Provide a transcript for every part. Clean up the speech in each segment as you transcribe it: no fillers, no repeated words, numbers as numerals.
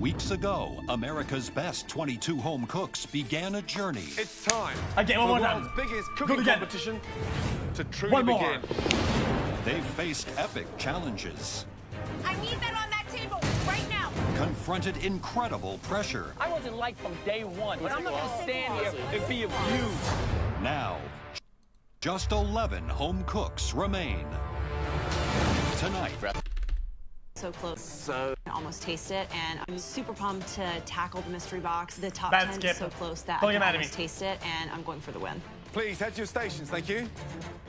Weeks ago, America's best 22 home cooks began a journey. It's time. Again, one for more the time. world's biggest cooking competition to truly One more. begin. They've faced epic challenges, I need that on that table right now. confronted incredible pressure. I wasn't liked from day one, but I'm not gonna stand here and be abused. Now, just 11 home cooks remain. Tonight, So close. So I almost taste it, and I'm super pumped to tackle the mystery box. The top Bad 10 skip. is so close that Don't I get can mad at almost me. taste it, and I'm going for the win. Please head to your stations, thank you.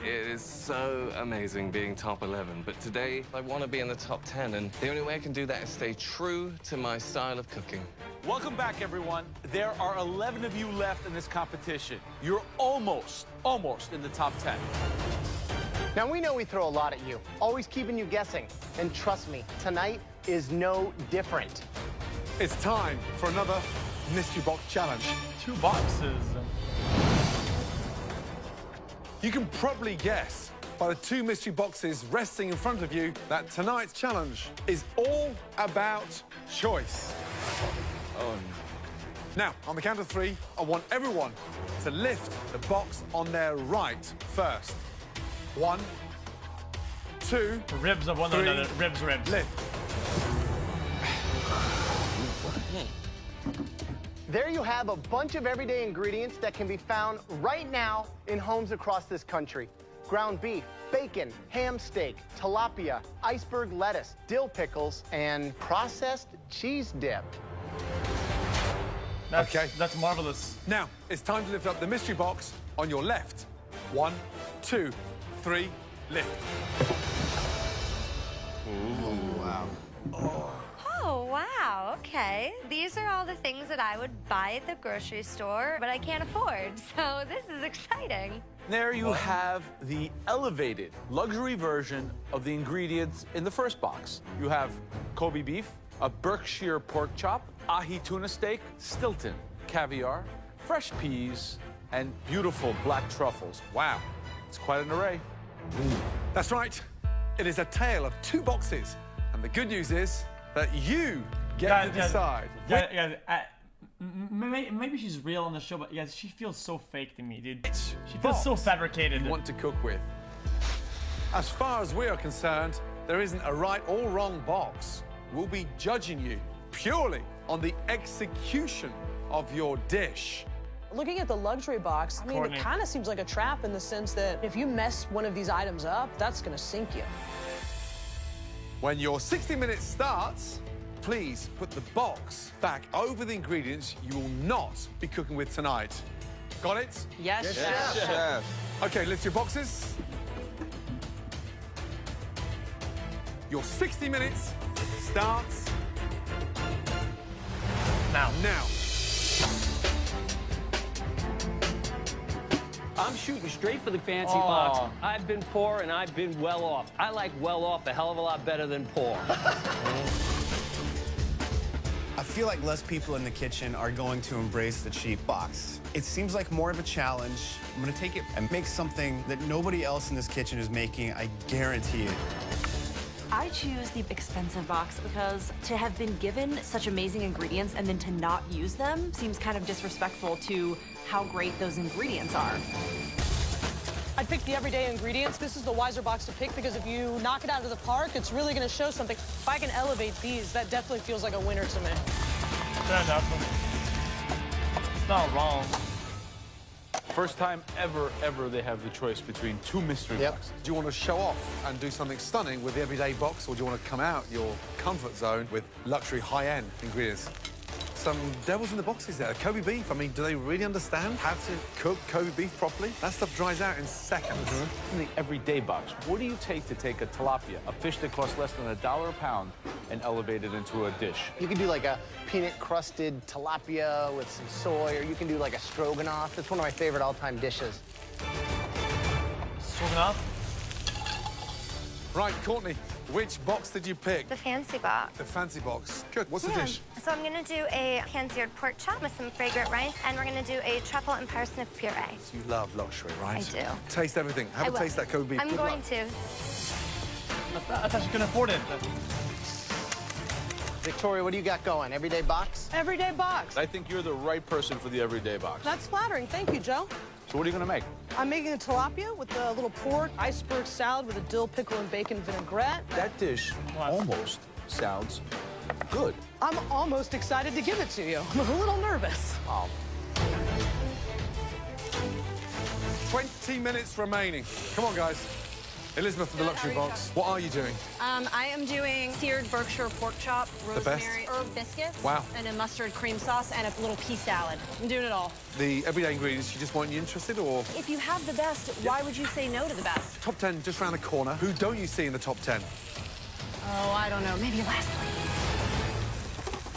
It is so amazing being top 11, but today I want to be in the top 10, and the only way I can do that is stay true to my style of cooking. Welcome back, everyone. There are 11 of you left in this competition. You're almost in the top 10. Now, we know we throw a lot at you, always keeping you guessing. And trust me, tonight is no different. It's time for another mystery box challenge. 2 boxes. You can probably guess by the 2 mystery boxes resting in front of you that tonight's challenge is all about choice. Oh, no. Now, on the count of 3, I want everyone to lift the box on their right first. 1, 2, Ribs of one 3, another. Ribs. lift. There you have a bunch of everyday ingredients that can be found right now in homes across this country. Ground beef, bacon, ham steak, tilapia, iceberg lettuce, dill pickles, and processed cheese dip. That's marvelous. Now, it's time to lift up the mystery box on your left. 1, 2, 3, lift. Oh, wow. Okay. These are all the things that I would buy at the grocery store, but I can't afford. So this is exciting. There you have the elevated luxury version of the ingredients in the first box. You have Kobe beef, a Berkshire pork chop, ahi tuna steak, Stilton caviar, fresh peas, and beautiful black truffles. Wow, it's quite an array. That's right. It is a tale of 2 boxes. And the good news is that you get to decide. Maybe she's real on the show, but yeah, she feels so fake to me, dude. She feels box so fabricated. you want to cook with. As far as we are concerned, there isn't a right or wrong box. We'll be judging you purely on the execution of your dish. Looking at the luxury box, I mean, Courtney. it kind of seems like a trap in the sense that if you mess one of these items up, that's going to sink you. When your 60 minutes starts, please put the box back over the ingredients you will not be cooking with tonight. Got it? Yes, Chef. Okay, lift your boxes. Your 60 minutes starts Now. now. I'm shooting straight for the fancy box. I've been poor and I've been well off. I like well off a hell of a lot better than poor. I feel like less people in the kitchen are going to embrace the cheap box. It seems like more of a challenge. I'm gonna take it and make something that nobody else in this kitchen is making, I guarantee it. I choose the expensive box because to have been given such amazing ingredients and then to not use them seems kind of disrespectful to how great those ingredients are. I'd pick the everyday ingredients. This is the wiser box to pick because if you knock it out of the park, it's really going to show something. If I can elevate these, that definitely feels like a winner to me. Fair enough. It's not wrong. First time ever they have the choice between 2 mystery boxes. Do you want to show off and do something stunning with the everyday box, or do you want to come out your comfort zone with luxury high-end ingredients? Some devils in the boxes there. Kobe beef, I mean, do they really understand how to cook Kobe beef properly? That stuff dries out in seconds. In the everyday box, what do you take to take a tilapia, a fish that costs less than $1 a pound, and elevate it into a dish? You can do like a peanut-crusted tilapia with some soy, or you can do like a stroganoff. It's one of my favorite all-time dishes. Stroganoff? Right, Courtney, which box did you pick? The fancy box. The fancy box. Good. What's the dish? So I'm gonna do a pan-seared pork chop with some fragrant rice, and we're gonna do a truffle and parsnip puree. You love luxury, right? I do. Taste everything. Have I a will. taste of that Kobe beef. I'm Good going luck. to. I thought she couldn't afford it. Victoria, what do you got going? Everyday box? Everyday box. I think you're the right person for the everyday box. That's flattering. Thank you, Joe. So what are you gonna make? I'm making a tilapia with a little pork, iceberg salad with a dill, pickle, and bacon vinaigrette. That dish almost sounds good. I'm almost excited to give it to you. I'm a little nervous. Wow. 20 minutes remaining. Come on, guys. Elizabeth with the luxury box. What are you doing? I am doing seared Berkshire pork chop, best? rosemary herb biscuits, Wow. and a mustard cream sauce, and a little pea salad. I'm doing it all. The everyday ingredients, you just weren't interested, or? If you have the best, why would you say no to the best? Top 10 just around the corner. Who don't you see in the top 10? Oh, I don't know. Maybe Leslie.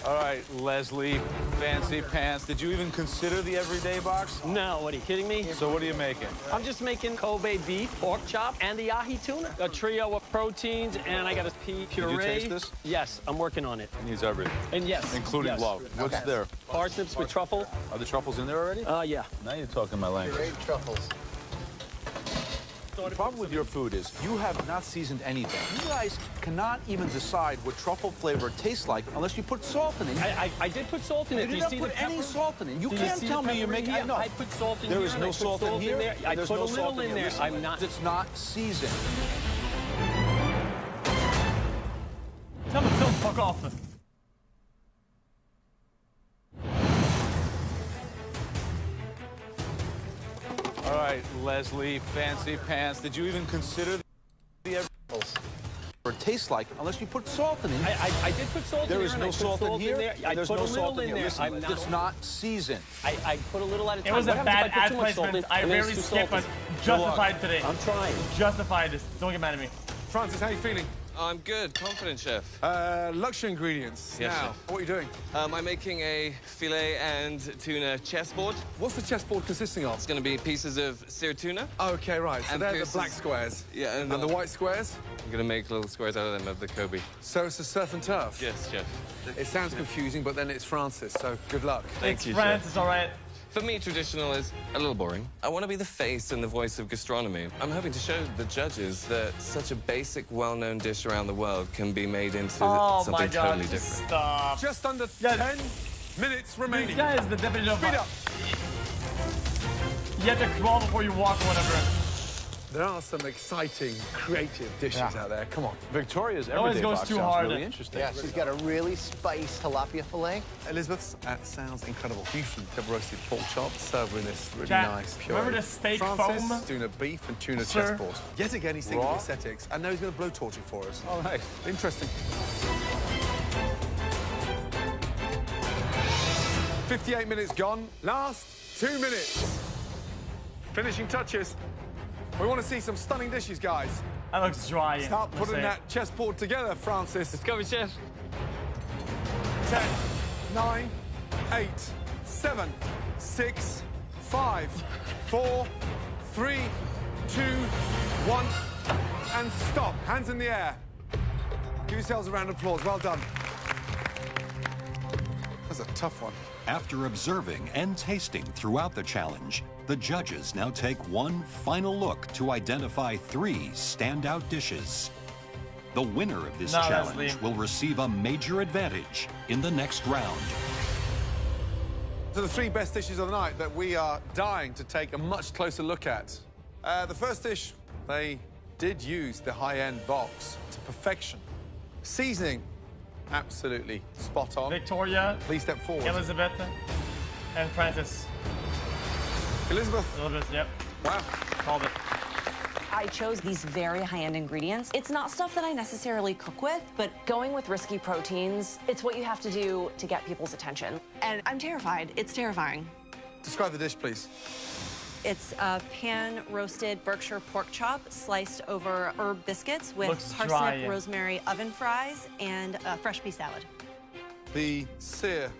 All right, Leslie, fancy pants. Did you even consider the everyday box? No, what, are you kidding me? So what are you making? I'm just making Kobe beef, pork chop, and the ahi tuna. A trio of proteins, and I got a pea puree. Did you taste this? Yes, I'm working on it. It needs everything. And yes. Including yes. love. What's there? Parsnips with truffle. Are the truffles in there already? Yeah. Now you're talking my language. Great truffles. The problem with your food is you have not seasoned anything. You guys cannot even decide what truffle flavor tastes like unless you put salt in it. I did put salt in it. You Do did you not see put the any pepper? salt in it. You Do can't see tell the me you're pepper making. here? No, I put salt in there here. is and no I put salt in here. there. I There's put no a little salt in there. Listen, I'm not. It's not seasoned. Tell the film fuck off. All right, Leslie, fancy pants. Did you even consider the or taste like unless you put salt in it? I did put salt in There here. is and no I put salt in here. there. I There's put no a little salt in here. there. Listen, it's not seasoned. I put a little at a time. It was a What bad happens if I put ad too much salt placement. in I and then it's rarely too skip, but salty? justified today. I'm trying. Justified this. Don't get mad at me. Francis, how are you feeling? I'm good, confident, chef. Luxury ingredients. Yes, now, chef. what are you doing? I'm making a filet and tuna chessboard. What's the chessboard consisting of? It's going to be pieces of seared tuna. Okay, right. So And they're pieces- the black squares. Yeah, And the white squares? I'm going to make little squares out of them of the Kobe. So it's a surf and turf? Yes, chef. It sounds confusing, but then it's Francis, so good luck. It's France, all right. For me, traditional is a little boring. I want to be the face and the voice of gastronomy. I'm hoping to show the judges that such a basic, well-known dish around the world can be made into something my God, totally just different. stop. Just under Yeah. 10 minutes remaining. This guy is the definition of... Speed up. You have to crawl before you walk, whatever. There are some exciting, creative dishes out there. Come on. Victoria's always everyday goes box too sounds hard. really interesting. Yeah, she's got a really spiced tilapia fillet. Elizabeth's, that sounds incredible. Beef and double roasted pork chop served with this really Chat, nice puree. remember the steak Francis foam? doing a beef and tuna Sir. chessboard. Yet again, he's thinking Raw? of aesthetics. I know he's going to blowtorch it for us. All right. Interesting. 58 minutes gone. Last 2 minutes. Finishing touches. We want to see some stunning dishes, guys. That looks dry. Start let's putting say. that chessboard together, Francis. Let's go, chef. 10, 9, 8, 7, 6, 5, 4, 3, 2, 1, and stop. Hands in the air. Give yourselves a round of applause. Well done. That's a tough one. After observing and tasting throughout the challenge, the judges now take one final look to identify 3 standout dishes. The winner of this No, challenge Leslie. will receive a major advantage in the next round. To the 3 best dishes of the night that we are dying to take a much closer look at. The first dish, they did use the high-end box to perfection. Seasoning, absolutely spot on. Victoria, Please step forward. Elizabeth, and Francis. Elizabeth. Elizabeth, yep. Wow. Called it. I chose these very high-end ingredients. It's not stuff that I necessarily cook with, but going with risky proteins, it's what you have to do to get people's attention. And I'm terrified. It's terrifying. Describe the dish, please. It's a pan-roasted Berkshire pork chop sliced over herb biscuits with Looks parsnip, dry. rosemary oven fries, and a fresh pea salad. The sear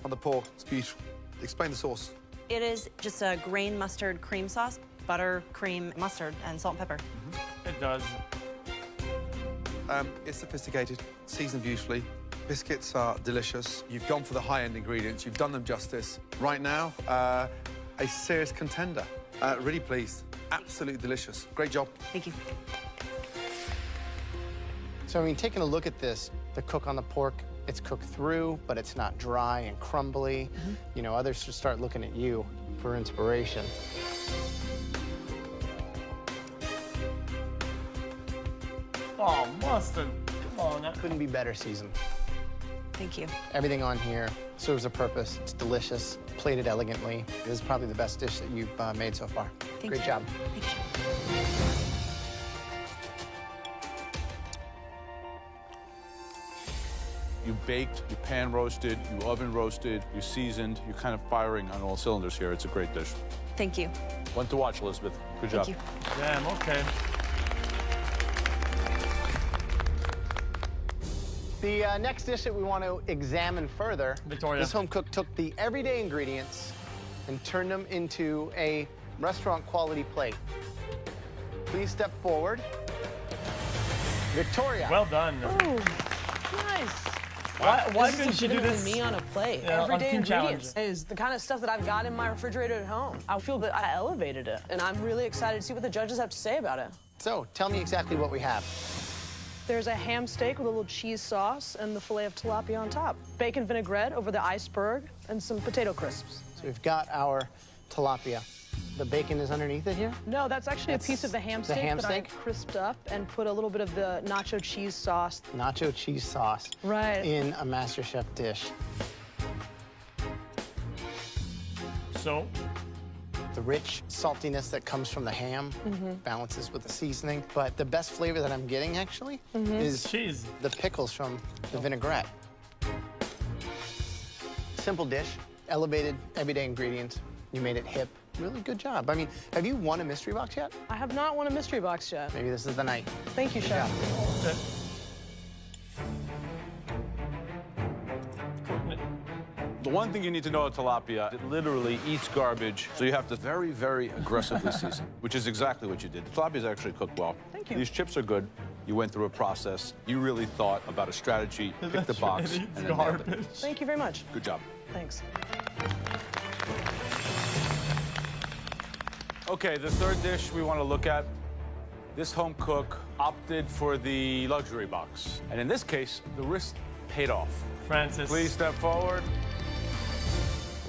on the pork is beautiful. Explain the sauce. It is just a grain mustard cream sauce, butter, cream, mustard, and salt and pepper. It does. It's sophisticated, seasoned beautifully. Biscuits are delicious. You've gone for the high-end ingredients. You've done them justice. Right now, a serious contender. Really pleased. Absolutely delicious. Great job. Thank you. So, I mean, taking a look at this, the cook on the pork, It's cooked through, but it's not dry and crumbly. You know, others should start looking at you for inspiration. Oh, mustard. Come on. Couldn't be better seasoned. Thank you. Everything on here serves a purpose. It's delicious, plated elegantly. This is probably the best dish that you've made so far. Great job. Thank you. You baked, you pan roasted, you oven roasted, you seasoned. You're kind of firing on all cylinders here. It's a great dish. Thank you. One to watch, Elizabeth. Good job. Thank you. Damn, okay. The next dish that we want to examine further, Victoria. This home cook took the everyday ingredients and turned them into a restaurant quality plate. Please step forward. Victoria. Well done. Oh, nice. Why This is couldn't she do legitimately this? me on a plate. Yeah, on Everyday Team ingredients Challenge. is the kind of stuff that I've got in my refrigerator at home. I feel that I elevated it, and I'm really excited to see what the judges have to say about it. So, tell me exactly what we have. There's a ham steak with a little cheese sauce and the fillet of tilapia on top. Bacon vinaigrette over the iceberg and some potato crisps. So we've got our tilapia. The bacon is underneath it here? No, that's actually a piece of the ham steak that I crisped up and put a little bit of the nacho cheese sauce. Nacho cheese sauce. Right. In a MasterChef dish. So? The rich saltiness that comes from the ham balances with the seasoning. But the best flavor that I'm getting, actually, is cheese. The pickles from the vinaigrette. Simple dish, elevated everyday ingredients. You made it hip. Really good job. I mean, have you won a mystery box yet? I have not won a mystery box yet. Maybe this is the night. Thank you, Chef. Okay. The one thing you need to know about tilapia, it literally eats garbage, so you have to very, very aggressively season, which is exactly what you did. The tilapia is actually cooked well. Thank you. These chips are good. You went through a process. You really thought about a strategy, picked the box, and then nailed it. Thank you very much. Good job. Thanks. Okay, the third dish we want to look at. This home cook opted for the luxury box. And in this case, the risk paid off. Francis. Please step forward.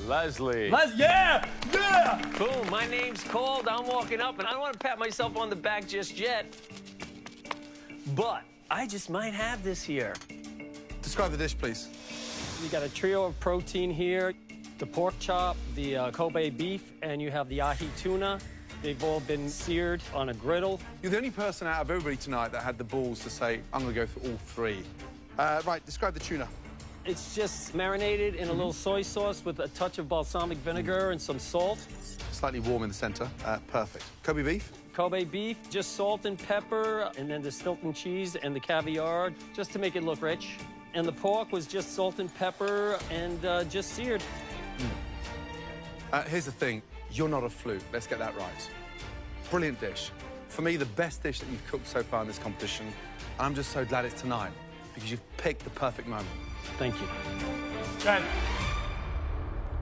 Leslie. Yeah! Yeah! Boom, my name's called. I'm walking up, and I don't want to pat myself on the back just yet. But I just might have this here. Describe the dish, please. You got a trio of protein here. The pork chop, the Kobe beef, and you have the ahi tuna. They've all been seared on a griddle. You're the only person out of everybody tonight that had the balls to say, I'm going to go for all three. Right, describe the tuna. It's just marinated in a little soy sauce with a touch of balsamic vinegar and some salt. Slightly warm in the center. Perfect. Kobe beef? Kobe beef, just salt and pepper, and then the Stilton cheese and the caviar, just to make it look rich. And the pork was just salt and pepper and just seared. Here's the thing. You're not a fluke. Let's get that right. Brilliant dish. For me, the best dish that you've cooked so far in this competition. And I'm just so glad it's tonight because you've picked the perfect moment. Thank you. Good.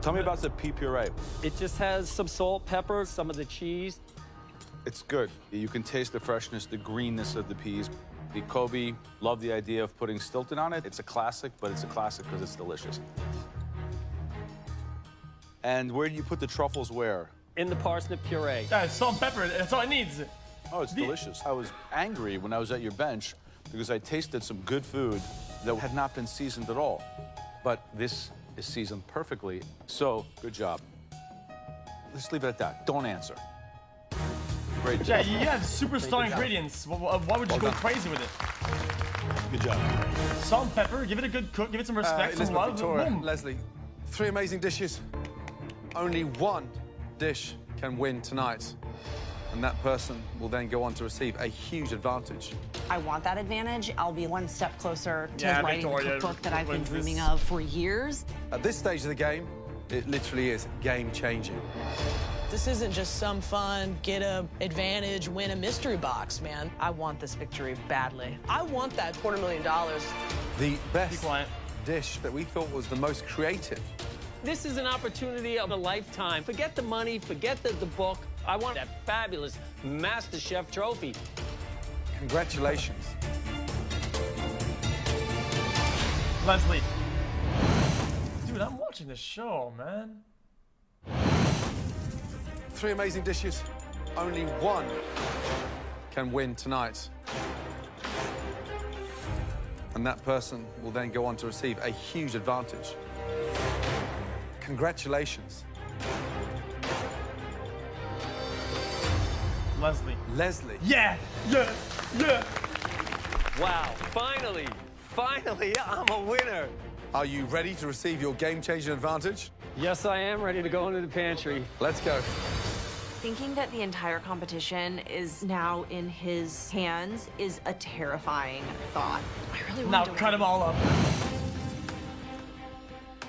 Tell me about the pea puree. It just has some salt, pepper, some of the cheese. It's good. You can taste the freshness, the greenness of the peas. The Kobe, love the idea of putting Stilton on it. It's a classic, but it's a classic because it's delicious. And where do you put the truffles where? In the parsnip puree. Yeah, salt and pepper, that's all it needs. Oh, it's delicious. I was angry when I was at your bench because I tasted some good food that had not been seasoned at all. But this is seasoned perfectly, so good job. Let's leave it at that. Don't answer. Great job. Yeah, you have superstar ingredients. Why would you go crazy with it? Good job. Salt and pepper, give it a good cook, give it some respect, some Elizabeth, love. Victoria, Boom. Leslie, 3 amazing dishes. Only one dish can win tonight. And that person will then go on to receive a huge advantage. I want that advantage. I'll be one step closer to Yeah, writing the Victoria cookbook that I've been wins dreaming this. of for years. At this stage of the game, it literally is game-changing. This isn't just some fun, get a advantage, win a mystery box, man. I want this victory badly. I want that $250,000. The best Be quiet. dish that we thought was the most creative. This is an opportunity of a lifetime. Forget the money, forget the book. I want that fabulous MasterChef trophy. Congratulations. Leslie. Dude, I'm watching the show, man. 3 amazing dishes. Only one can win tonight. And that person will then go on to receive a huge advantage. Congratulations. Leslie. Leslie. Yeah! Yeah! Yeah! Wow, finally, I'm a winner. Are you ready to receive your game-changing advantage? Yes, I am ready to go into the pantry. Let's go. Thinking that the entire competition is now in his hands is a terrifying thought. I really want Now to cut them all up.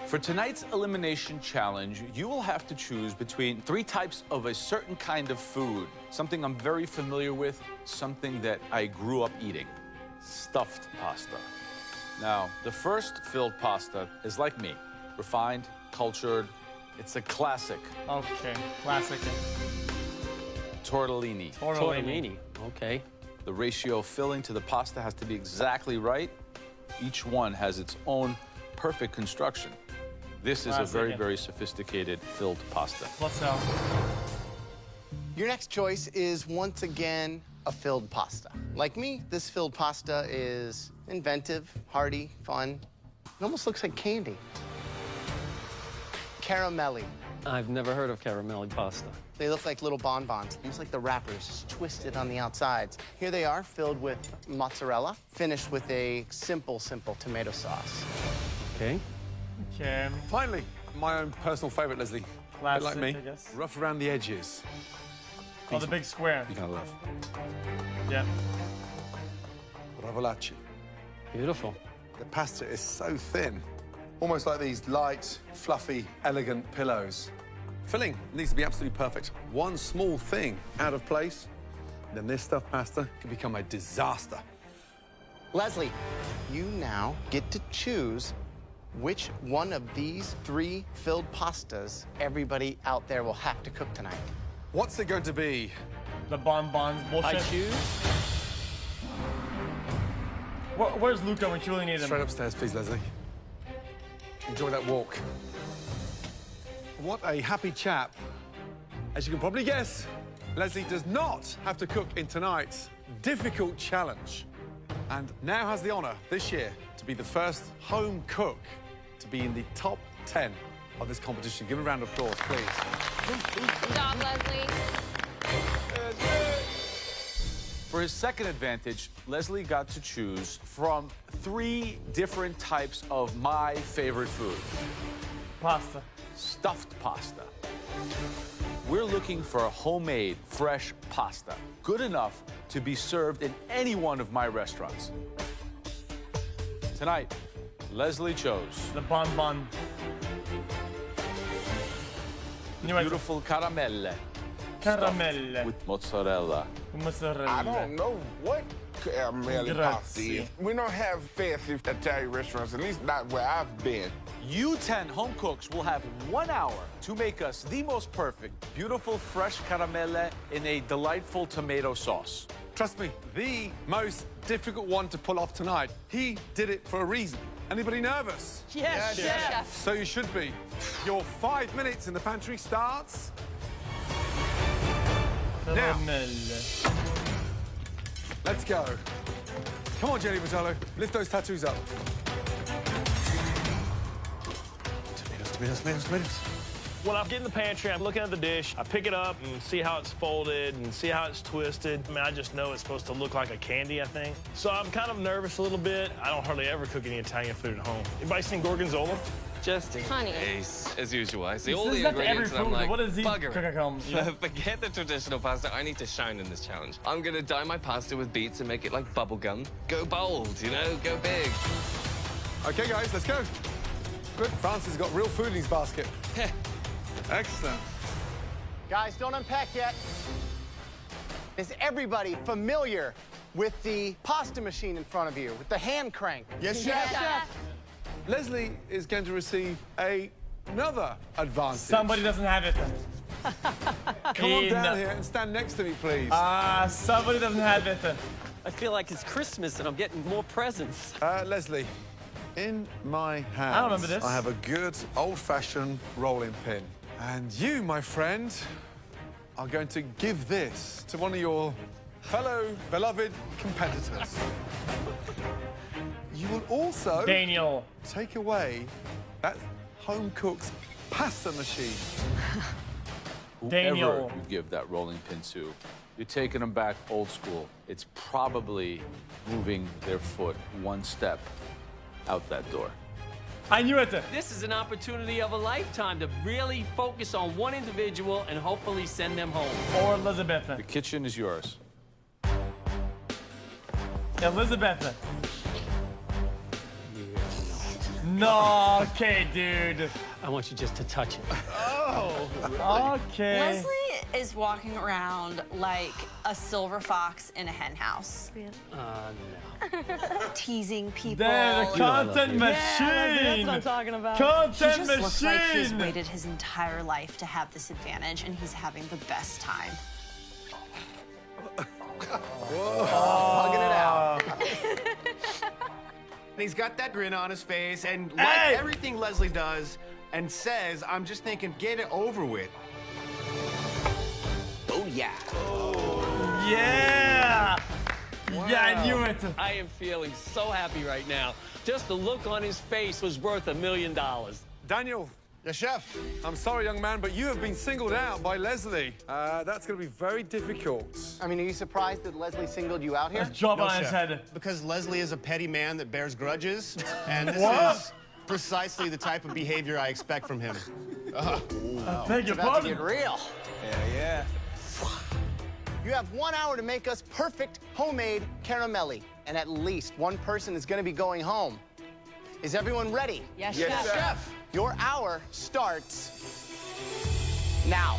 For tonight's elimination challenge, you will have to choose between 3 types of a certain kind of food. Something I'm very familiar with, something that I grew up eating. Stuffed pasta. Now, the first filled pasta is like me. Refined, cultured. It's a classic. Okay, classic. Tortellini. Tortellini. Okay. The ratio of filling to the pasta has to be exactly right. Each one has its own perfect construction. This is a very, very sophisticated filled pasta. Let's go. Your next choice is once again a filled pasta. Like me, this filled pasta is inventive, hearty, fun. It almost looks like candy. Caramelli. I've never heard of caramelli pasta. They look like little bonbons, almost like the wrappers, just twisted on the outsides. Here they are, filled with mozzarella, finished with a simple tomato sauce. Okay. Okay. Finally, my own personal favorite, Leslie. Classic, like me. I guess. Rough around the edges. Oh, the big square. You gotta love. Yeah. Ravolacci. Beautiful. The pasta is so thin. Almost like these light, fluffy, elegant pillows. Filling needs to be absolutely perfect. One small thing out of place, then this stuffed pasta can become a disaster. Leslie, you now get to choose which one of these 3 filled pastas everybody out there will have to cook tonight. What's it going to be? The bonbons bullshit. I choose. Where's Luca when you really need him? Straight upstairs, please, Leslie. Enjoy that walk. What a happy chap. As you can probably guess, Leslie does not have to cook in tonight's difficult challenge, and now has the honor this year to be the first home cook to be in the top 10 of this competition. Give a round of applause, please. Good job, Leslie. For his second advantage, Leslie got to choose from 3 different types of my favorite food. Pasta. Stuffed pasta. We're looking for a homemade, fresh pasta, good enough to be served in any one of my restaurants. Tonight, Leslie chose The bonbon. beautiful caramelle. Caramelle. With mozzarella. Mozzarella. I don't know what caramelli pasta Grazie. is. We don't have fancy Italian restaurants, at least not where I've been. You 10 home cooks will have 1 hour to make us the most perfect, beautiful, fresh caramelle in a delightful tomato sauce. Trust me, the most difficult one to pull off tonight. He did it for a reason. Anybody nervous? Yes, chef. So you should be. Your 5 minutes in the pantry starts now. Caramelle. Let's go. Come on, Jenny Vitalo. Lift those tattoos up. Tomatoes. When I get in the pantry, I'm looking at the dish, I pick it up and see how it's folded and see how it's twisted. I mean, I just know it's supposed to look like a candy, I think. So I'm kind of nervous a little bit. I don't hardly ever cook any Italian food at home. Anybody seen Gorgonzola? Just in Honey. case, as usual. I see He all says the that to every ingredients and I'm food, like, what does he bugger cook at home, you know? Forget the traditional pasta. I need to shine in this challenge. I'm gonna dye my pasta with beets and make it like bubble gum. Go bold, you know, go big. Okay, guys, let's go. Good. Francis has got real food in his basket. Excellent. Guys, don't unpack yet. Is everybody familiar with the pasta machine in front of you, with the hand crank? Yes, chef. Leslie is going to receive another advantage. Somebody doesn't have it. Come on down here and stand next to me, please. Somebody doesn't have it. I feel like it's Christmas and I'm getting more presents. Leslie, In my hands, I remember this. I have a good old-fashioned rolling pin. And you, my friend, are going to give this to one of your fellow beloved competitors. You will also Daniel take away that home-cooked pasta machine. Daniel. Whoever you give that rolling pin to, you're taking them back old school. It's probably moving their foot one step out that door. I knew it. This is an opportunity of a lifetime to really focus on one individual and hopefully send them home. Or Elizabeth. The kitchen is yours. Elizabeth. No, okay, dude. I want you just to touch it. Oh, okay. Leslie is walking around like a silver fox in a hen house. No. Teasing people. There, the content machine. Leslie, that's what I'm talking about. Content He just machine. looks like he's waited his entire life to have this advantage, and he's having the best time. Hugging it out. And he's got that grin on his face, and like everything Leslie does and says, I'm just thinking, get it over with. Oh, yeah. Yeah. Wow. Yeah, I knew it. I am feeling so happy right now. Just the look on his face was worth $1 million. Daniel. Yes, chef. I'm sorry, young man, but you have been singled out by Leslie. That's going to be very difficult. I mean, are you surprised that Leslie singled you out here? Let's drop No, on his chef. head. Because Leslie is a petty man that bears grudges, and this What? is precisely the type of behavior I expect from him. Beg your About to get pardon. real. Yeah. You have 1 hour to make us perfect homemade caramelli, and at least one person is going to be going home. Is everyone ready? Yes, Yes, chef. chef. Your hour starts now.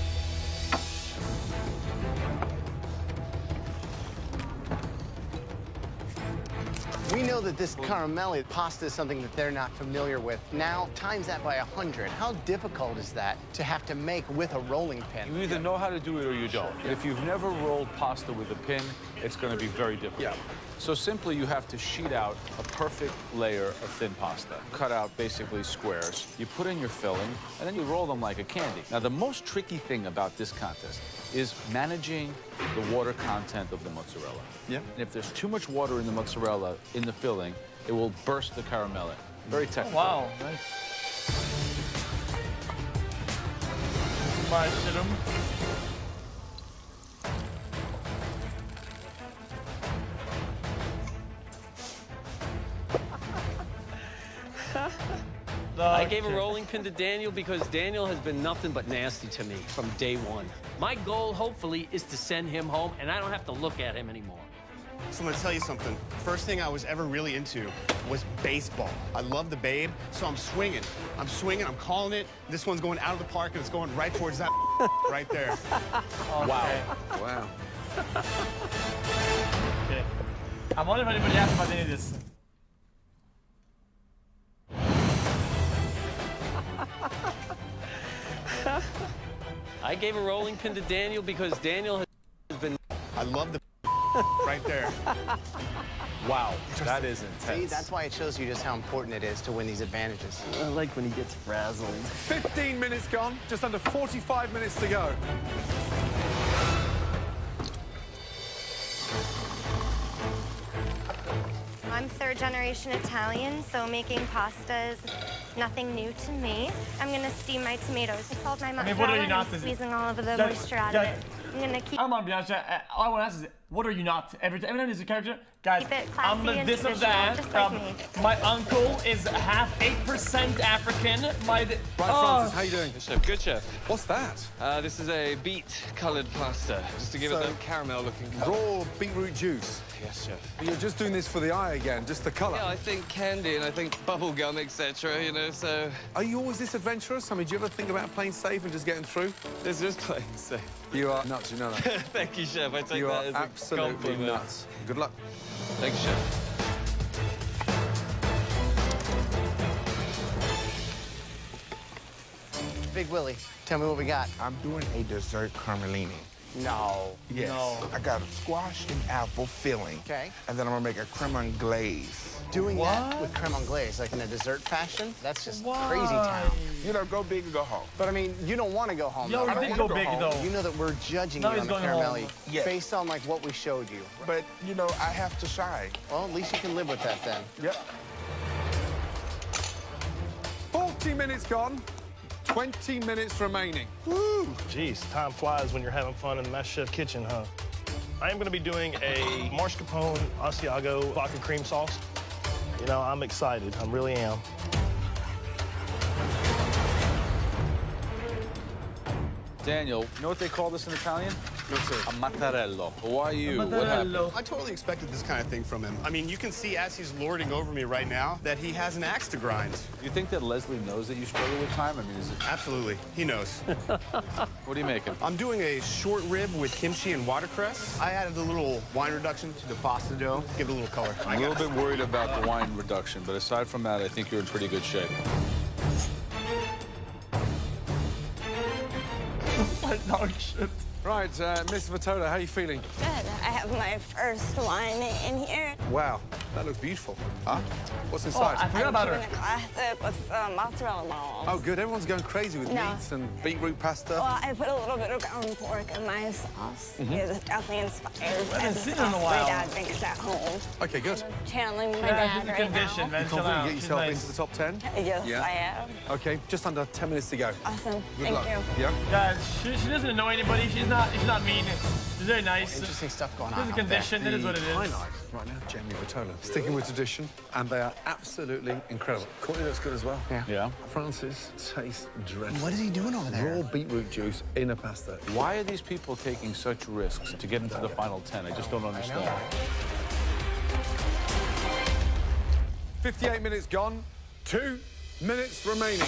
We know that this caramelli pasta is something that they're not familiar with. Now, times that by 100. How difficult is that to have to make with a rolling pin? You either know how to do it or you don't. If you've never rolled pasta with a pin, it's going to be very difficult. Yeah. So simply, you have to sheet out a perfect layer of thin pasta. Cut out basically squares. You put in your filling, and then you roll them like a candy. Now, the most tricky thing about this contest is managing the water content of the mozzarella. Yeah. And if there's too much water in the mozzarella, in the filling, it will burst the caramelli. Very technical. Wow, nice. Mushroom. I gave a rolling pin to Daniel because Daniel has been nothing but nasty to me from day one. My goal, hopefully, is to send him home, and I don't have to look at him anymore. So I'm gonna tell you something. First thing I was ever really into was baseball. I love the Babe, so I'm swinging. I'm calling it. This one's going out of the park, and it's going right towards that right there. Wow. Wow. Okay. I wonder if anybody asked about any of this. I gave a rolling pin to Daniel because Daniel has been... I love the right there. Wow. That is intense. See, that's why it shows you just how important it is to win these advantages. I like when he gets frazzled. 15 minutes gone, just under 45 minutes to go. I'm third-generation Italian, so making pasta is nothing new to me. I'm gonna steam my tomatoes. I salt my mozzarella. what are you not? I'm squeezing all of the Guys, moisture out of guys, it. I'm gonna keep I'm on, be honest. All I want to ask is, what are you not? Every time there's a character, guys, Keep it classy I'm and this or traditional, that. just like me. My uncle is half 8% African. My Right, Francis, how you doing? Chef, good chef. What's that? This is a beet-coloured pasta, just to give it So, that caramel-looking colour. Raw beetroot juice. Yes, chef. You're just doing this for the eye again, just the colour. Yeah, I think candy and I think bubble gum, etc. You know, so Are you always this adventurous? I mean, do you ever think about playing safe and just getting through? this is playing safe. You are nuts, you know that. Thank you, chef. I take You that are as absolutely a compliment. nuts. Good luck. Thank you, chef. Big Willie, tell me what we got. I'm doing a dessert caramelini. No. Yes. No. I got a squash and apple filling. Okay. And then I'm gonna make a creme anglaise. Doing that with creme anglaise, like in a dessert fashion, that's just crazy town. You know, go big or go home. But I mean, you don't want to go home. Yo, though. you did go big, though. You know that we're judging Now you he's on the going caramelli home. Yeah. based on like what we showed you. But, you know, I have to shine. Well, at least you can live with that then. Yep. 40 minutes gone, 20 minutes remaining. Woo! Jeez, time flies when you're having fun in the MasterChef kitchen, huh? I am going to be doing a mascarpone Asiago vodka cream sauce. You know, I'm excited. I really am. Daniel, you know what they call this in Italian? No, sir. A mattarello. Why you? What happened? I totally expected this kind of thing from him. I mean, you can see as he's lording over me right now that he has an axe to grind. You think that Leslie knows that you struggle with time? I mean, is it... Absolutely. He knows. What are you making? I'm doing a short rib with kimchi and watercress. I added a little wine reduction to the pasta dough, give it a little color. I'm a little bit worried about the wine reduction, but aside from that, I think you're in pretty good shape. Dog shit. Right, Miss Vitola, how are you feeling? Good. I have my first wine in here. Wow, that looks beautiful. Huh? What's Oh, inside? I forgot about I'm her. keeping it classic with mozzarella balls. Oh, good. Everyone's going crazy with No. meats and beetroot pasta. Well, I put a little bit of ground pork in my sauce. It's definitely inspired by haven't the seen it in a sauce while. my dad makes at home. Okay, good. Channeling my Yeah, dad she's a right condition, now. man. You Chill confident out. you get She's yourself nice. into the top 10? Yes, Yeah. I am. Okay, just under 10 minutes to go. Awesome. Good Thank luck. you. Yeah? Guys, she doesn't annoy anybody. She's not mean. She's very nice. Interesting stuff going There's on a out there. condition. It is what it is. Highlight right now, Jamie Vitola. Sticking with tradition, and they are absolutely incredible. Courtney looks good as well. Yeah? Francis tastes dreadful. What is he doing over there? Raw beetroot juice in a pasta. Why are these people taking such risks to get into the final 10? I just don't understand. 58 minutes gone, 2 minutes remaining.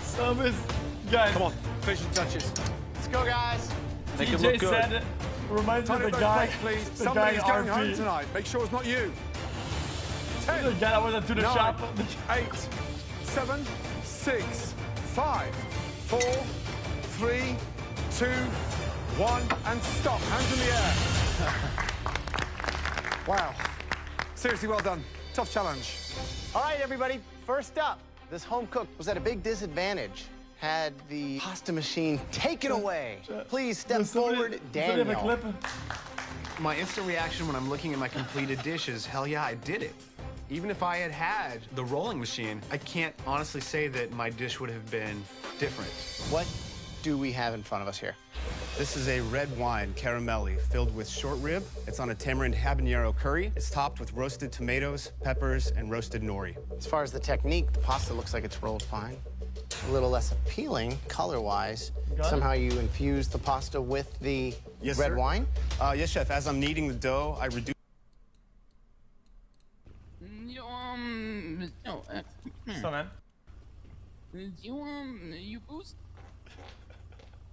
Some is, guys. Come on, finishing touches. Let's go, guys. Make it TJ look good. said it. Reminds me Turn of it the those guy. plates, please. The Somebody's guy going in home RP. tonight. Make sure it's not you. The 10, guy that went to the 9, shop. 8, 7, 6, 5, 4, 3, 2, 1, and stop. Hands in the air. Wow. Seriously, well done. Tough challenge. All right, everybody. First up, this home cook was at a big disadvantage. Had the pasta machine taken away. Please step forward, Daniel. My instant reaction when I'm looking at my completed dish is, hell yeah, I did it. Even if I had the rolling machine, I can't honestly say that my dish would have been different. What do we have in front of us here? This is a red wine caramelli filled with short rib. It's on a tamarind habanero curry. It's topped with roasted tomatoes, peppers, and roasted nori. As far as the technique, the pasta looks like it's rolled fine. A little less appealing color-wise. Somehow you infuse the pasta with the red wine? Yes, chef. As I'm kneading the dough, I reduce. So, man. You boost?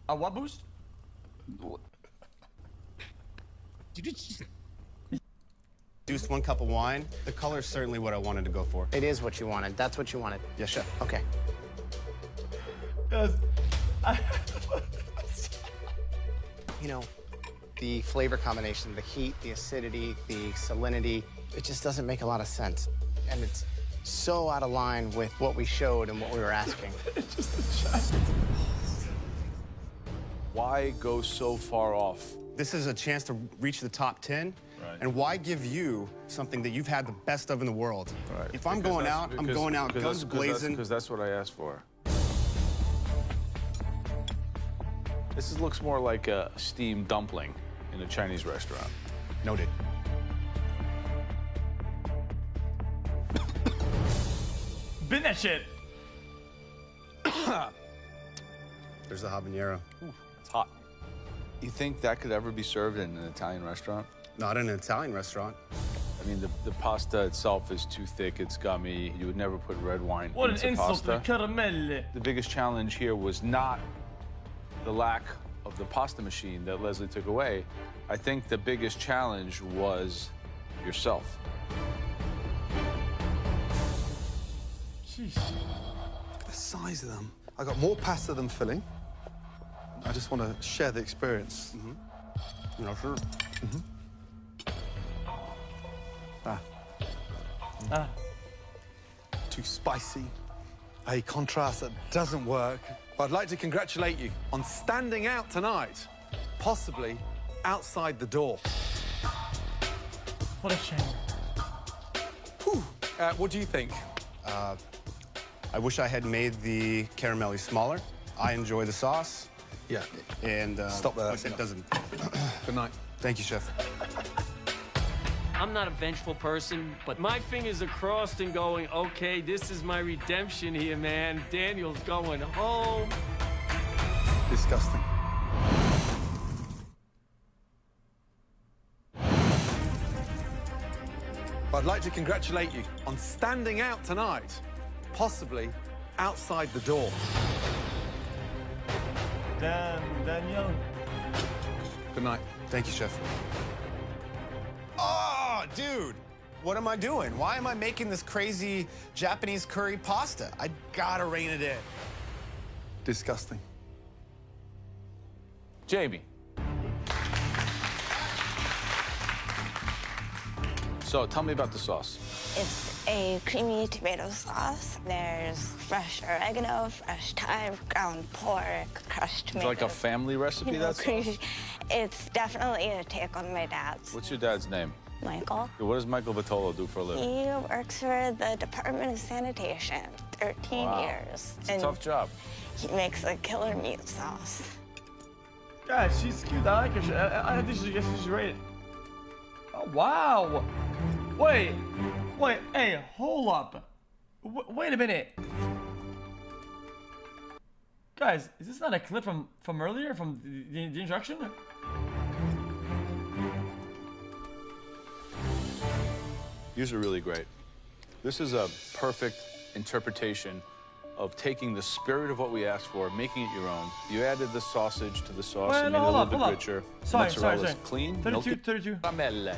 A what boost? Reduced 1 cup of wine. The color is certainly what I wanted to go for. It is what you wanted. That's what you wanted. Yes, chef. Okay. Yes. You know, the flavor combination, the heat, the acidity, the salinity, it just doesn't make a lot of sense. And it's so out of line with what we showed and what we were asking. It's just a shot. Why go so far off? This is a chance to reach the top 10. Right. And why give you something that you've had the best of in the world? Right. If I'm going out, I'm going out guns blazing. Because that's what I asked for. Looks more like a steamed dumpling in a Chinese restaurant. Noted. Bin that shit. There's the habanero. Ooh, it's hot. You think that could ever be served in an Italian restaurant? Not in an Italian restaurant. I mean, the pasta itself is too thick, it's gummy. You would never put red wine What an into insult to the pasta. caramelle. The biggest challenge here was not the lack of the pasta machine that Leslie took away. I think the biggest challenge was yourself. Sheesh. The size of them. I got more pasta than filling. I just want to share the experience. No, sure. Too spicy. A contrast that doesn't work. But I'd like to congratulate you on standing out tonight, possibly outside the door. What a shame. What do you think? I wish I had made the caramelli smaller. I enjoy the sauce. Yeah. And Stop there. It doesn't. Good night. Thank you, chef. I'm not a vengeful person, but my fingers are crossed and going, okay, this is my redemption here, man. Daniel's going home. Disgusting. I'd like to congratulate you on standing out tonight, possibly outside the door. Damn, Daniel. Good night. Thank you, chef. Oh, dude. What am I doing? Why am I making this crazy Japanese curry pasta? I gotta rein it in. Disgusting. Jamie. So tell me about the sauce. It's a creamy tomato sauce. There's fresh oregano, fresh thyme, ground pork, crushed It's tomatoes. like a family recipe, that's It's definitely a take on my dad's. What's your dad's name? Michael. What does Michael Vitolo do for a living? He works for the Department of Sanitation, 13 Wow. years. It's a tough job. He makes a killer meat sauce. Guys, she's cute. I like her. I think she's rated. Oh, wow. Wait. Hey, hold up. Wait a minute. Guys, is this not a clip from earlier, from the introduction? These are really great. This is a perfect interpretation of taking the spirit of what we asked for, making it your own. You added the sausage to the sauce and made it a little bit richer. Mozzarella's clean, 32. Caramelle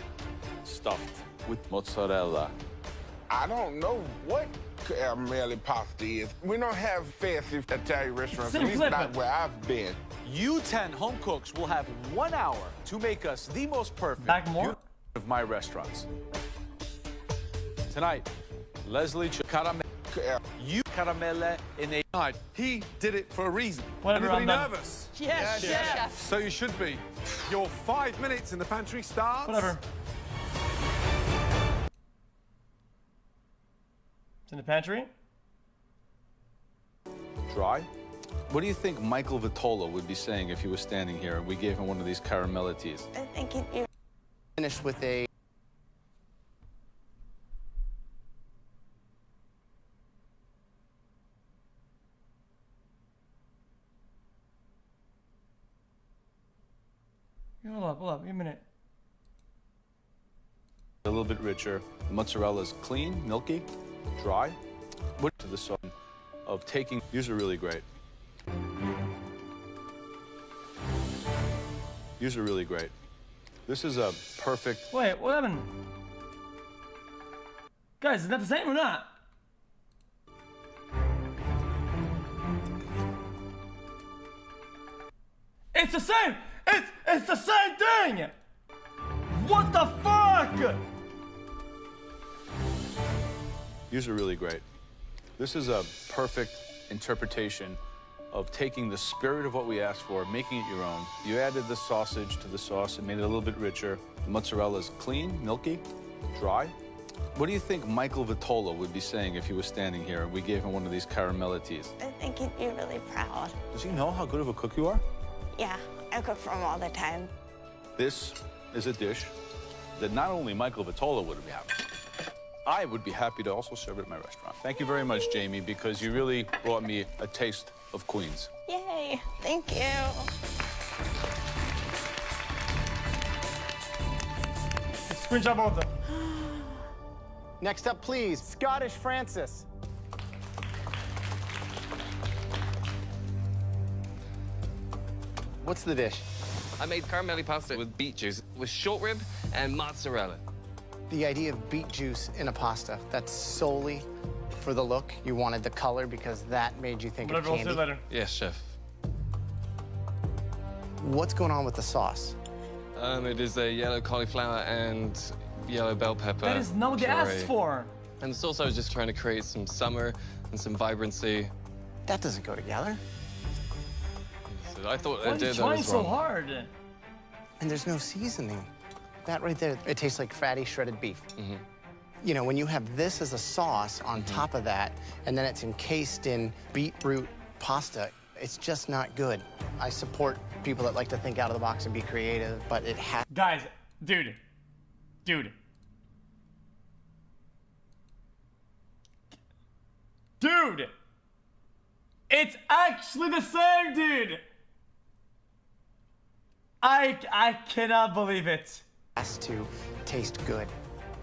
stuffed with mozzarella. I don't know what caramelli pasta is. We don't have fancy Italian restaurants, at least not where I've been. You 10 home cooks will have 1 hour to make us the most perfect of my restaurants. Tonight, Leslie caramel. You caramelle in a night. He did it for a reason. Whatever, Anybody I'm done. nervous? Yes, chef. So you should be. Your 5 minutes in the pantry starts. Whatever. It's in the pantry. Dry. What do you think Michael Vitolo would be saying if he was standing here and we gave him one of these caramella teas? I think you Finished with a Hold up, give me a minute. A little bit richer. The mozzarella's clean, milky, dry. What to the sauce of taking, these are really great. These are really great. This is a perfect. Wait, what happened? Guys, is that the same or not? It's the same! It's the same thing! What the fuck? These are really great. This is a perfect interpretation of taking the spirit of what we asked for, making it your own. You added the sausage to the sauce and made it a little bit richer. The mozzarella's clean, milky, dry. What do you think Michael Vitolo would be saying if he was standing here and we gave him one of these caramella teas? I think he'd be really proud. Does he know how good of a cook you are? Yeah, I cook for him all the time. This is a dish that not only Michael Vitolo would be happy, I would be happy to also serve it at my restaurant. Thank you very much, Jamie, because you really brought me a taste of Queens. Yay, thank you. Screenshot both of them. Next up, please, Scottish Francis. What's the dish? I made caramelli pasta with beet juice, with short rib and mozzarella. The idea of beet juice in a pasta, that's solely for the look. You wanted the color because that made you think of candy. Later. Yes, chef. What's going on with the sauce? It is a yellow cauliflower and yellow bell pepper. That is not what they asked for. And the sauce, I was just trying to create some summer and some vibrancy. That doesn't go together. So I thought Why I are you did that trying was so wrong. hard? And there's no seasoning. That right there, it tastes like fatty shredded beef. You know, when you have this as a sauce on top of that, and then it's encased in beetroot pasta, it's just not good. I support people that like to think out of the box and be creative, but it has... Guys, dude. Dude! It's actually the same, dude! I cannot believe it. Has to taste good,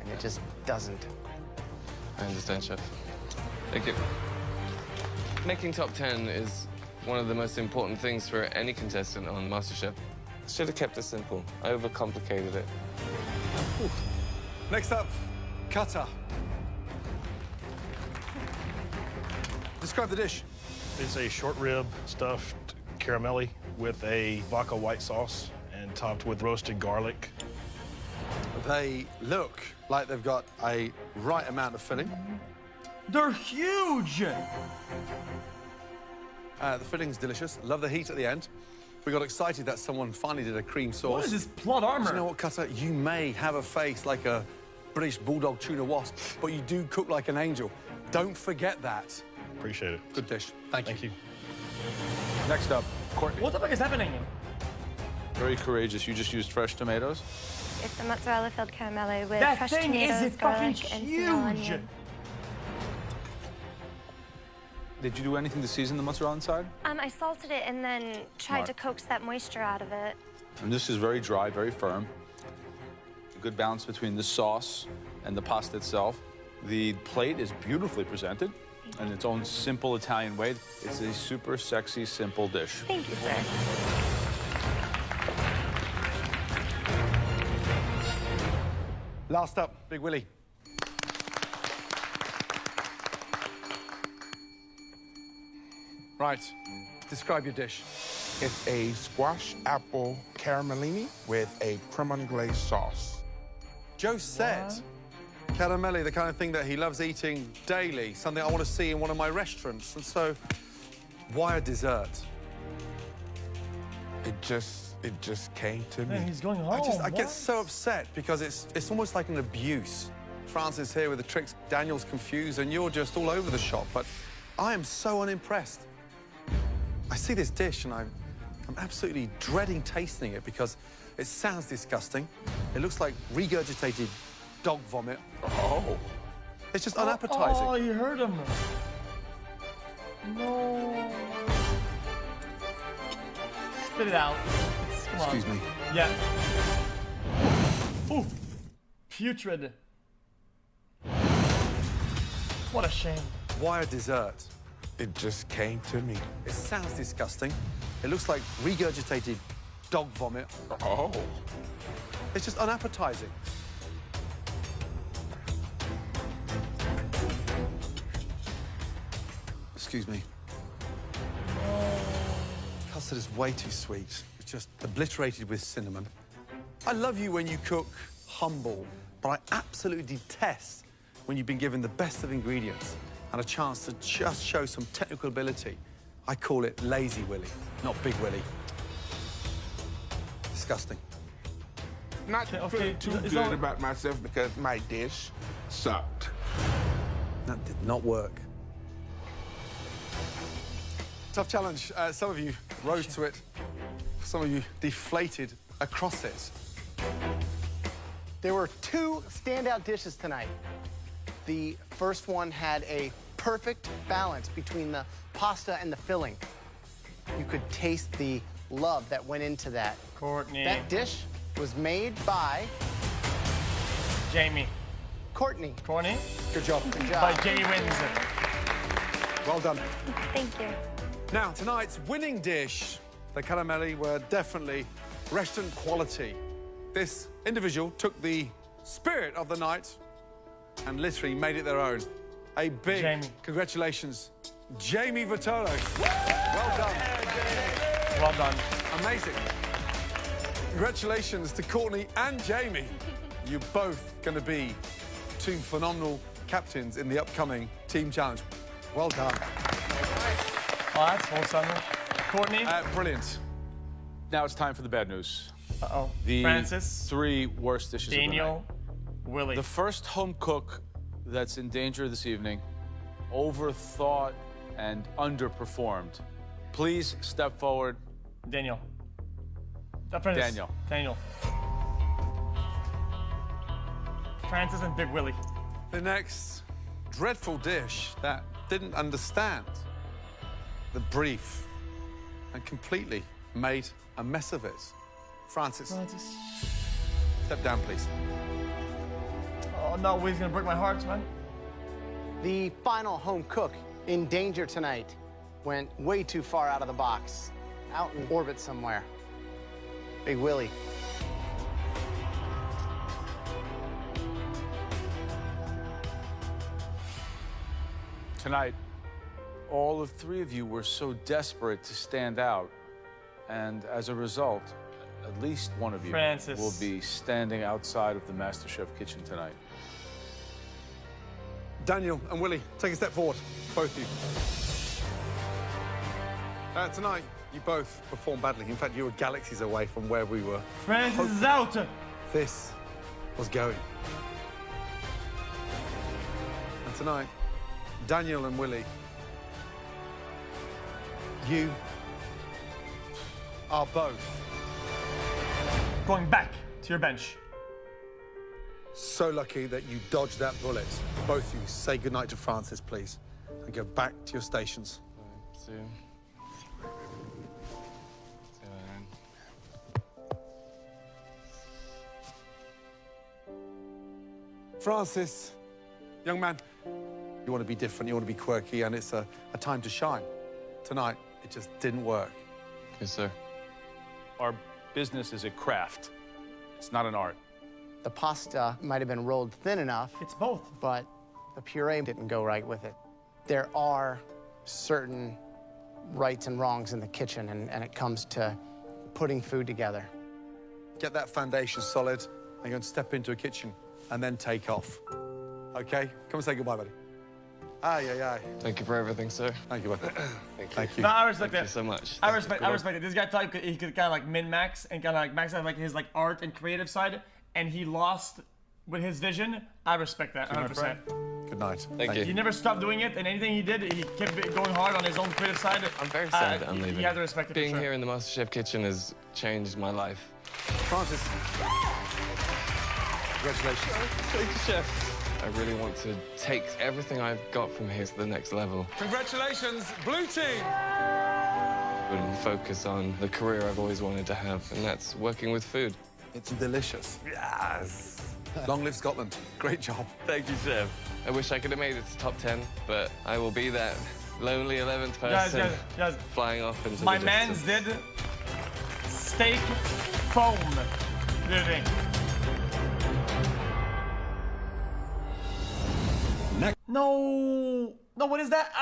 and it just doesn't. I understand, Chef. Thank you. Making top 10 is one of the most important things for any contestant on MasterChef. Should have kept it simple. I overcomplicated it. Ooh. Next up, Qatar. Describe the dish. It's a short rib stuffed caramelli with a vodka white sauce and topped with roasted garlic. They look like they've got a right amount of filling. They're huge! The filling's delicious. Love the heat at the end. We got excited that someone finally did a cream sauce. What is this plot armor? You know what, Qatar? You may have a face like a British bulldog tuna wasp, but you do cook like an angel. Don't forget that. Appreciate it. Good dish. Thank you. Next up, Courtney. What the fuck is happening? Very courageous. You just used fresh tomatoes? It's a mozzarella-filled caramelli with That fresh thing tomatoes, is fucking garlic, and small huge! onion. Did you do anything to season the mozzarella inside? I salted it and then tried to coax that moisture out of it. And this is very dry, very firm. A good balance between the sauce and the pasta itself. The plate is beautifully presented in its own simple Italian way. It's a super sexy, simple dish. Thank you, sir. Last up, Big Willie. Right. Describe your dish. It's a squash apple caramellini with a creme anglaise sauce. Joe said caramelli, the kind of thing that he loves eating daily, something I want to see in one of my restaurants. And so, why a dessert? It just came to me. Man, he's going home. I get so upset because it's almost like an abuse. Francis here with the tricks, Daniel's confused, and you're just all over the shop. But I am so unimpressed. I see this dish and I'm absolutely dreading tasting it because it sounds disgusting. It looks like regurgitated dog vomit. Oh. It's just unappetizing. Oh, you heard him. No. Spit it out. Come on. Excuse me. Yeah. Ooh. Putrid. What a shame. Why a dessert? It just came to me. It sounds disgusting. It looks like regurgitated dog vomit. Oh. It's just unappetizing. Excuse me. Custard is way too sweet. It's just obliterated with cinnamon. I love you when you cook humble, but I absolutely detest when you've been given the best of ingredients and a chance to just show some technical ability. I call it lazy Willy, not Big Willy. Disgusting. Not feeling too good about myself because my dish sucked. That did not work. Tough challenge. Some of you rose to it. Some of you deflated across it. There were two standout dishes tonight. The first one had a perfect balance between the pasta and the filling. You could taste the love that went into that. Courtney. That dish was made by Jamie. Courtney. Courtney. Good job. Good job. By Jamie wins. Well done. Thank you. Now, tonight's winning dish, the caramelli, were definitely restaurant quality. This individual took the spirit of the night and literally made it their own. A big congratulations, Jamie Vitolo. Well done. Well done. Amazing. Congratulations to Courtney and Jamie. You're both going to be two phenomenal captains in the upcoming team challenge. Well done. Oh, that's wholesome. Courtney? Brilliant. Now it's time for the bad news. Uh-oh. The Francis. 3 worst dishes Daniel. of the night. Willie. The first home cook that's in danger this evening overthought and underperformed. Please step forward. Daniel. Daniel. Daniel. Francis and Big Willie. The next dreadful dish that didn't understand the brief and completely made a mess of it. Francis. Step down, please. Oh, no, Willie's gonna break my heart, man. The final home cook in danger tonight went way too far out of the box, out in orbit somewhere. Big Willie. Tonight, all 3 of you were so desperate to stand out, and as a result, at least one of you Francis. will be standing outside of the MasterChef kitchen tonight. Daniel and Willie, take a step forward, both of you. Tonight, you both performed badly. In fact, you were galaxies away from where we were. Francis is out. This was going. And tonight, Daniel and Willie, you are both going back to your bench. So lucky that you dodged that bullet. Both of you, say goodnight to Francis, please, and go back to your stations. 2, 3, 7. Francis, young man, you want to be different, you want to be quirky, and it's a time to shine. Tonight, it just didn't work. Yes, sir. Our business is a craft. It's not an art. The pasta might have been rolled thin enough. It's both. But the puree didn't go right with it. There are certain rights and wrongs in the kitchen, and it comes to putting food together. Get that foundation solid, and go and step into a kitchen, and then take off. Okay? Come and say goodbye, buddy. Aye. Thank you for everything, sir. Thank you, buddy. Thank you. No, I respect Thank that. you so much. I respect it. This guy thought he could kind of like min-max and kind of like max out like his like art and creative side, and he lost with his vision. I respect that 100%. Good night. Thank you. He never stopped doing it, and anything he did, he kept going hard on his own creative side. I'm very sad that I'm leaving. You have to respect it. Being here in the MasterChef kitchen has changed my life. Francis. Congratulations. Thank you, Chef. I really want to take everything I've got from here to the next level. Congratulations, blue team. And focus on the career I've always wanted to have, and that's working with food. It's delicious. Yes. Long live Scotland. Great job. Thank you, Chef. I wish I could have made it to top 10, but I will be that lonely 11th person Guys. flying off into My the man's distance. did steak foam living. No, what is that?